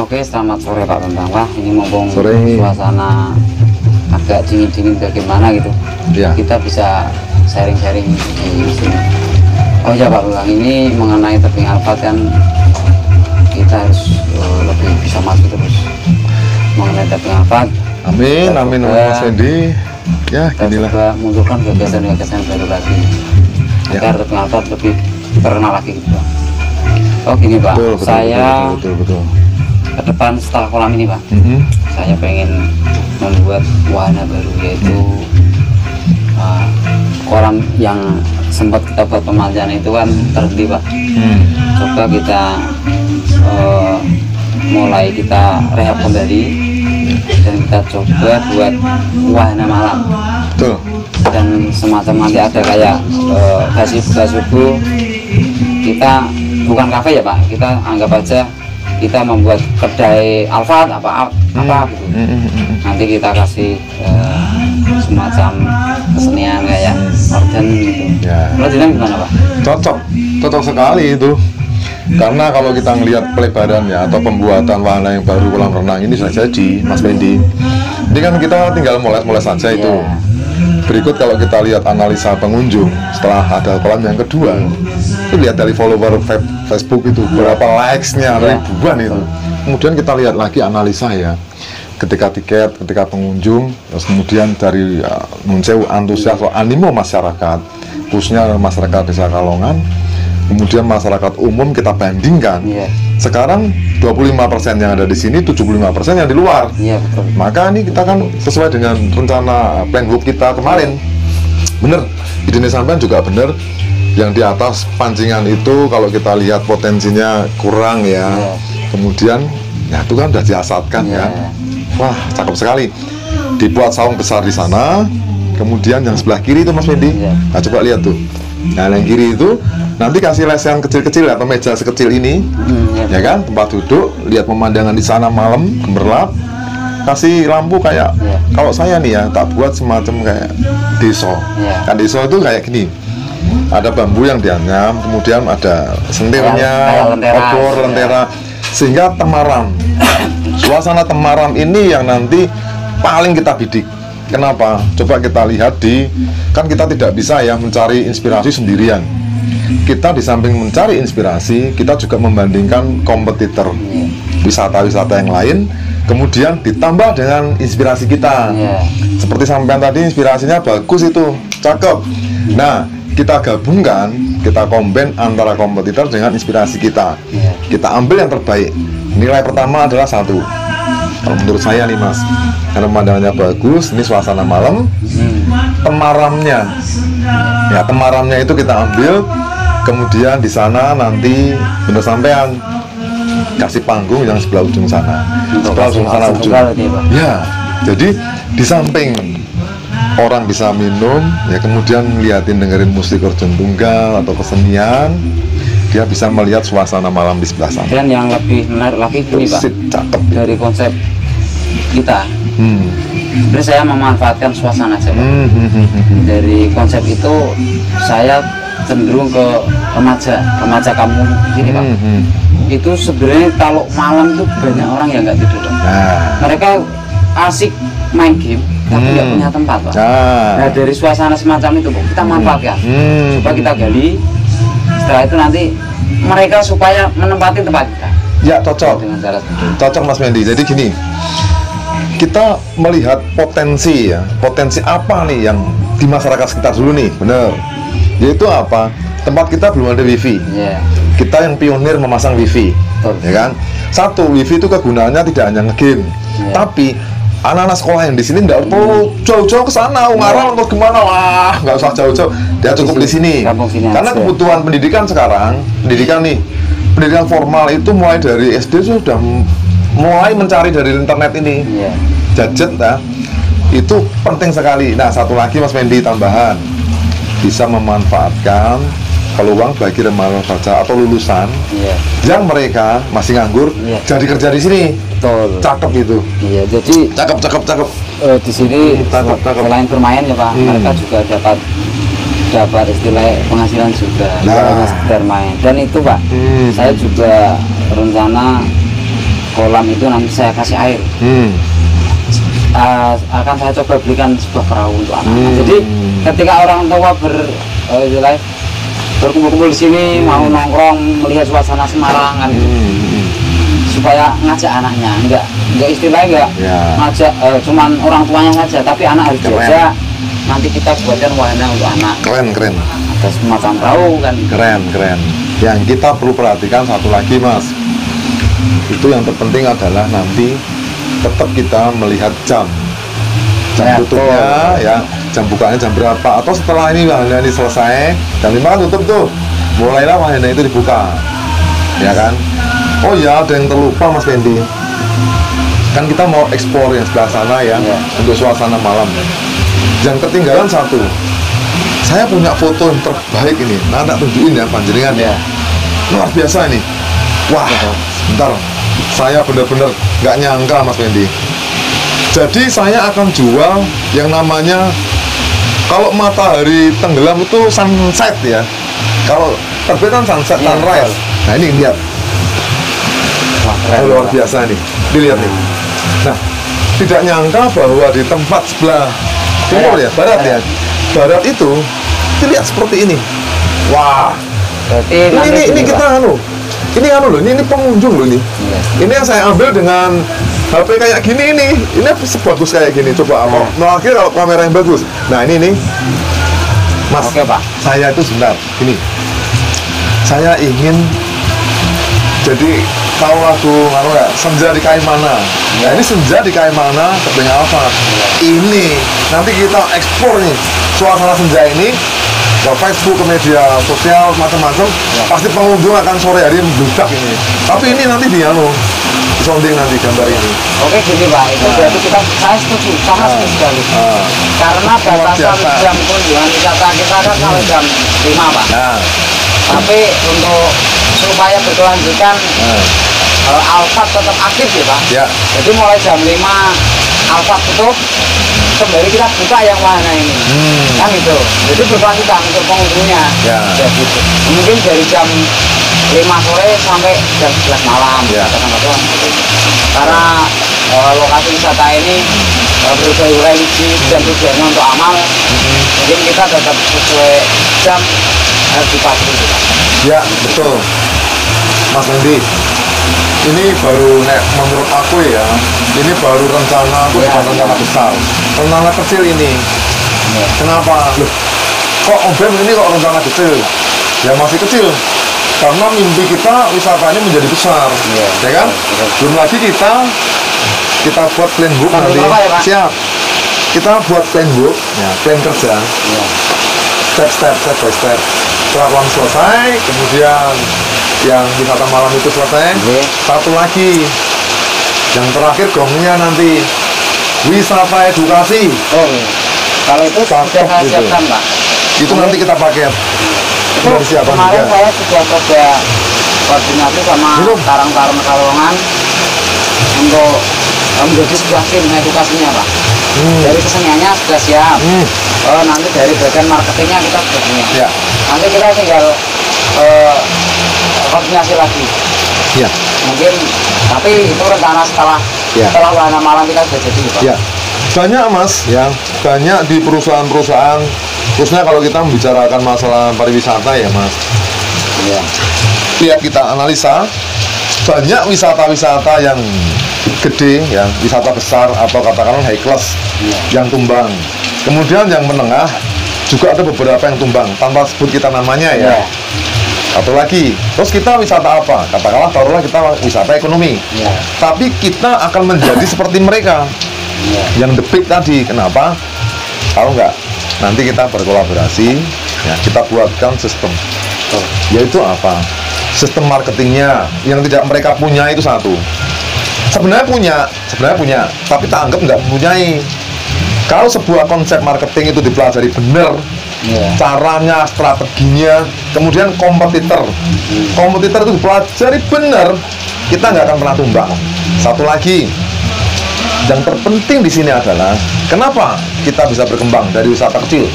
Oke, selamat sore Pak Bambang. Wah, ini mumpung Sore. suasana agak dingin-dingin bagaimana gitu. Ya. Kita bisa sharing-sharing di sini. Oh ya Pak Bambang, ini mengenai tebing Alphard kan kita harus lebih bisa maju terus mengenai tebing Alphard. Amin, amin, Mas Fendi. Ya, Kita inilah. coba munculkan gagasan-gagasan baru lagi agar tebing Alphard lebih terkenal lagi gitu Pak. Oh gini Pak, saya betul. ke depan setelah kolam ini Pak, saya pengen membuat wahana baru, yaitu kolam yang sempat kita buat pemanjaan itu kan terhenti Pak. Coba kita mulai kita rehab kembali dan kita coba buat wahana malam. Betul. Dan semacam nanti ada kayak gazebo. Kita bukan kafe ya Pak, kita anggap aja kita membuat kedai Alphard apa gitu. Nanti kita kasih semacam kesenian kayak orden gitu. Ya. Kalau Jilang gimana Pak? Cocok sekali itu. Karena kalau kita ngelihat pelebarannya atau pembuatan wahana yang baru kolam renang ini sudah jadi, Mas Fendi. Ini kan kita tinggal mulai saja itu. Ya. Berikut kalau kita lihat analisa pengunjung setelah ada kolam yang kedua, itu lihat dari follower Facebook itu berapa likes-nya, ribuan itu. Kemudian kita lihat lagi analisa ya, ketika tiket, ketika pengunjung, terus kemudian dari Nunseu antusias atau animo masyarakat, khususnya masyarakat Desa Kalongan, kemudian masyarakat umum kita bandingkan. Sekarang 25% yang ada di sini, 75% yang di luar. Iya betul. Maka ini kita kan sesuai dengan rencana plan hub kita kemarin. Bener, idenya sampean juga bener. Yang di atas pancingan itu kalau kita lihat potensinya kurang ya. Kemudian ya itu kan udah diasatkan kan. Wah, cakep sekali. Dibuat saung besar di sana. Kemudian yang sebelah kiri itu Mas Fendi. Nah, coba lihat tuh. Nah, yang kiri itu nanti kasih lesehan kecil-kecil atau meja sekecil ini, ya kan, tempat duduk, lihat pemandangan di sana malam gemerlap, kasih lampu kayak kalau saya nih ya tak buat semacam kayak deso. Kan deso itu kayak gini, ada bambu yang dianyam, kemudian ada sentirnya, obor, lentera, sehingga temaram. Suasana temaram ini yang nanti paling kita bidik. Kenapa? Coba kita lihat kan kita tidak bisa ya mencari inspirasi sendirian. Kita di samping mencari inspirasi, kita juga membandingkan kompetitor wisata-wisata yang lain, kemudian ditambah dengan inspirasi kita. Seperti sampean tadi inspirasinya bagus itu, cakep. Nah, kita gabungkan, kita combine antara kompetitor dengan inspirasi kita. Kita ambil yang terbaik. Nilai pertama adalah 1. Kalau menurut saya nih Mas, karena pemandangannya bagus, ini suasana malam, temaramnya, ya temaramnya itu kita ambil, kemudian di sana nanti bener sampean kasih panggung yang sebelah ujung sana, sebelah ujung sana ujung. Ya, jadi di samping orang bisa minum, ya kemudian liatin dengerin musik organ tunggal atau kesenian, dia bisa melihat suasana malam di sebelah sana. Dan yang lebih menarik lagi ini Pak, cakep dari konsep kita. Sebenarnya saya memanfaatkan suasana saja. Dari konsep itu saya cenderung ke remaja kampung sini Pak. Itu sebenarnya kalau malam tuh banyak orang yang nggak tidur Pak. Mereka asik main game tapi nggak punya tempat Pak. Nah dari suasana semacam itu Pak, kita manfaatkan. Coba kita gali. Setelah itu nanti mereka supaya menempati tempat kita. Ya cocok. Cocok Mas Fendi. Jadi gini, kita melihat potensi ya, potensi apa nih yang di masyarakat sekitar dulu nih, bener. Yaitu apa? Tempat kita belum ada wifi. Kita yang pionir memasang wifi, ya kan? Satu, wifi itu kegunaannya tidak hanya ngegame, tapi anak-anak sekolah yang di sini nggak perlu jauh-jauh ke sana, Ungaran atau gimana, wah nggak usah jauh-jauh, dia cukup di sini. Karena kebutuhan pendidikan sekarang, pendidikan formal itu mulai dari SD sudah mulai mencari dari internet ini, gadget itu penting sekali. Nah satu lagi Mas Fendi tambahan, bisa memanfaatkan peluang bagi remaja atau lulusan yang mereka masih nganggur jadi kerja di sini. Cakep itu. Iya, jadi cakep. Di sini selain bermain ya Pak, mereka juga dapat istilah penghasilan juga, bukan sekedar main. Dan itu Pak, saya juga rencana kolam itu nanti saya kasih air. Akan saya coba belikan sebuah perahu untuk anak-anak. Jadi ketika orang tua berkumpul-kumpul di sini mau nongkrong melihat suasana Semarang kan, supaya ngajak anaknya, enggak istilahnya ngajak cuman orang tuanya saja, tapi anak harus diajak. Nanti kita buatkan wahana untuk anak. Keren. Ada semacam perahu kan. Keren. Yang kita perlu perhatikan satu lagi Mas, itu yang terpenting adalah nanti tetap kita melihat jam tutupnya ya, jam bukanya jam berapa, atau setelah ini wahana ini selesai jam 5 kan tutup tuh, mulailah wahana itu dibuka ya kan. Oh ya, ada yang terlupa Mas Fendi, kan kita mau eksplor yang sebelah sana ya, untuk suasana malam. Yang ketinggalan satu, saya punya foto yang terbaik ini, nah tak tunjukin ya panjenengan ya, luar biasa ini. Wah, bentar, saya benar-benar nggak nyangka Mas Fendi. Jadi saya akan jual yang namanya, kalau matahari tenggelam itu sunset ya, kalau terbit kan sunset, sunrise. Nah ini lihat, luar biasa nih, dilihat nih. Nah, tidak nyangka bahwa di tempat sebelah timur ya, barat ya, barat itu dilihat seperti ini. Wah, ini kita ini pengunjung loh ini. Ini yang saya ambil dengan HP kayak gini ini sebagus kayak gini. Coba akhir kalau kamera yang bagus. Nah ini Mas. Oke, Pak. Saya itu sebentar, ini saya ingin jadi tahu lagu Senja di Kaimana. Nah ini Senja di Kaimana sebenarnya apa? Ini nanti kita eksplor nih suasana senja ini ke Facebook, ke media sosial macam-macam. Pasti pengunjung akan sore hari membludak ini. Tapi ini nanti sounding nanti gambar ini. Oke gini Pak, itu berarti saya setuju, sangat setuju sekali. Karena batasan jam kunjungan wisata kita kan sampai jam 5 Pak. Tapi untuk supaya berkelanjutan Alphard tetap aktif ya Pak. Jadi mulai jam 5 Alphard tutup, kembali kita buka yang wahana ini. Kan itu. Jadi berkelanjutan untuk pengunjungnya. Jadi mungkin dari jam 5 sore sampai jam 11 malam. Karena lokasi wisata ini berbagai religi dan tujuannya untuk amal. Mungkin kita tetap sesuai jam harus dipatuhi. Ya betul Mas Fendi, ini baru menurut aku ya, ini baru rencana, bukan rencana besar, rencana kecil ini. Kenapa? Loh, kok Om Bem ini kok rencana kecil? Ya masih kecil, karena mimpi kita wisata ini menjadi besar, ya kan? Belum lagi kita buat plan book nanti. Siap, kita buat plan book, plan kerja, step by step. Setelah selesai, kemudian yang wisata malam itu selesai, satu lagi yang terakhir gongnya nanti wisata edukasi. Kalau itu sudah saya siapkan Pak. Itu nanti kita pakai. Kemarin saya sudah coba koordinasi sama Karang-Karang Kalongan untuk menjadi sebuah tim edukasinya Pak. Dari keseniannya sudah siap. Nanti dari bagian marketingnya kita sudah punya. Nanti kita tinggal koordinasi lagi. Mungkin, tapi itu rencana setelah wahana malam kita sudah jadi Pak. Banyak Mas, banyak di perusahaan-perusahaan, khususnya kalau kita membicarakan masalah pariwisata ya Mas. Lihat kita analisa, banyak wisata-wisata yang gede, wisata besar atau katakanlah high class yang tumbang. Kemudian yang menengah juga ada beberapa yang tumbang tanpa sebut kita namanya ya. Atau lagi, terus kita wisata apa? Katakanlah taruhlah kita wisata ekonomi. Tapi kita akan menjadi seperti mereka. Yang the big tadi, kenapa? Tahu nggak? Nanti kita berkolaborasi, kita buatkan sistem. Yaitu apa? Sistem marketingnya yang tidak mereka punya itu satu. Sebenarnya punya, tapi tak anggap nggak mempunyai. Kalau sebuah konsep marketing itu dipelajari benar, caranya, strateginya, kemudian kompetitor itu dipelajari benar, kita nggak akan pernah tumbang. Satu lagi, yang terpenting di sini adalah kenapa kita bisa berkembang dari wisata kecil,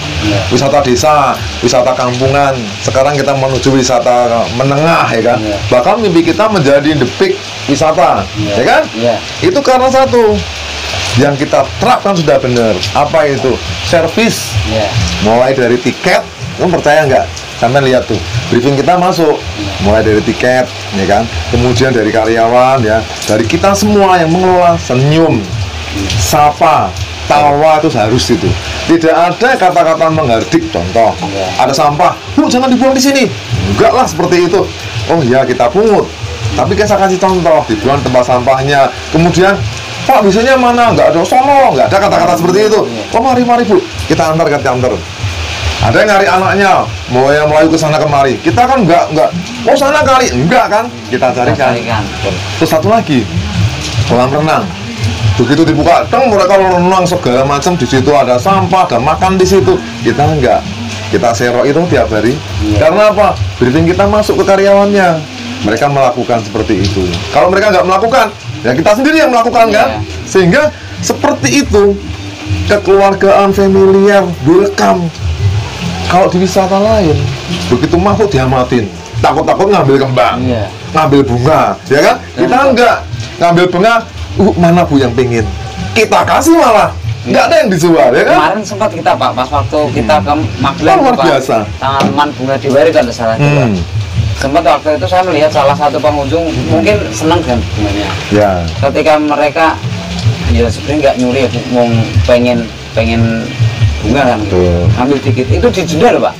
wisata desa, wisata kampungan, sekarang kita menuju wisata menengah ya kan. Bahkan mimpi kita menjadi the big wisata, Iya. ya kan? Iya. Itu karena satu yang kita terapkan sudah benar. Apa itu? Servis. Iya. Mulai dari tiket, kamu percaya nggak? Sampai lihat tuh, briefing kita masuk, mulai dari tiket, ya kan? Kemudian dari karyawan, ya, dari kita semua yang mengelola, senyum, sapa, tawa itu harus itu. Tidak ada kata-kata menghardik. Contoh, ada sampah, Bu jangan dibuang di sini. Enggak lah seperti itu. Oh ya kita pungut. Tapi kan saya kasih contoh, dibuang tempat sampahnya. Kemudian, Pak biasanya mana? Nggak ada sono, nggak ada kata-kata seperti itu. Oh mari Bu, kita antar. Ada yang nyari anaknya, mau yang melayu ke sana kemari. Kita kan enggak, oh sana kali, enggak kan? Kita carikan. Terus satu lagi, kolam renang. Begitu dibuka, mereka renang segala macam. Di situ ada sampah, ada makan di situ. Kita enggak, kita serok itu tiap hari. Karena apa? Briefing kita masuk ke karyawannya. Mereka melakukan seperti itu. Kalau mereka nggak melakukan, ya kita sendiri yang melakukan kan? Sehingga seperti itu, kekeluargaan familiar direkam. Kalau di wisata lain, begitu masuk diamatin, takut-takut ngambil kembang, ngambil bunga, ya kan? Kita enggak ngambil bunga, mana Bu yang pengen? Kita kasih malah, nggak ada yang dijual, ya kan? Kemarin sempat kita Pak, pas waktu kita ke Magelang, luar biasa. Taman Bunga Diwari kalau tidak salah juga. Sempat waktu itu saya melihat salah satu pengunjung mungkin senang dengan bunganya. Ya. Ketika mereka, ya sebenarnya nggak nyuri, mau pengen bunga kan gitu. Ambil dikit, itu didenda loh Pak.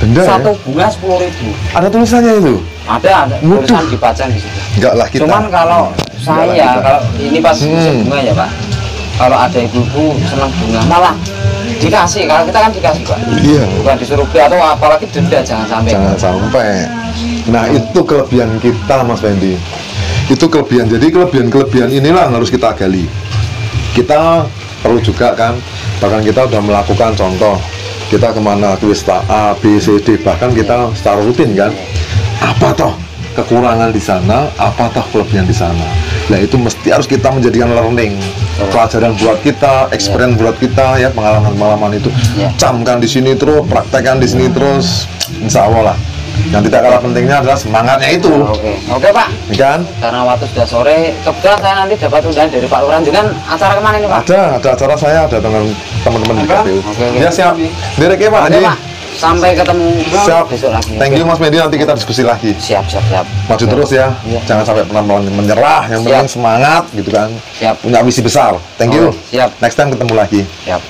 Denda satu ya? bunga 10.000. Ada tulisannya itu? Ada tulisan dipajang di situ. Enggak lah kita. Cuman kalau saya, kalau ini pas musim bunga ya Pak, kalau ada ibu-ibu senang bunga, malah dikasih. Kalau kita kan dikasih Pak, Iya. bukan disuruh beli atau apalagi denda, jangan sampai. Jangan sampai. Nah itu kelebihan kita Mas Fendi. Itu kelebihan. Jadi kelebihan inilah yang harus kita gali. Kita perlu juga kan, bahkan kita sudah melakukan contoh, kita kemana ke wisata A, B, C, D, bahkan kita secara rutin kan, apa toh kekurangan di sana, apa toh kelebihan di sana. Nah itu mesti harus kita menjadikan learning, pelajaran buat kita, experience buat kita ya, pengalaman-pengalaman itu camkan di sini terus, praktekkan di sini terus, insya Allah lah. Yang tidak kalah pentingnya adalah semangatnya itu. Oke Pak. Kan? Karena waktu sudah sore, kebetulan saya nanti dapat undangan dari Pak Lurah. Dengan acara kemana ini Pak? Ada acara saya, ada dengan teman-teman di KPU. Ya siap. Direk ya Pak. Pak. Sampai ketemu siap. Besok lagi. Thank you Mas Medi, nanti kita diskusi lagi. Siap. Maju terus ya. Jangan sampai pernah menyerah. Yang penting semangat gitu kan. Siap. Punya misi besar. Thank you. Siap. Next time ketemu lagi. Siap.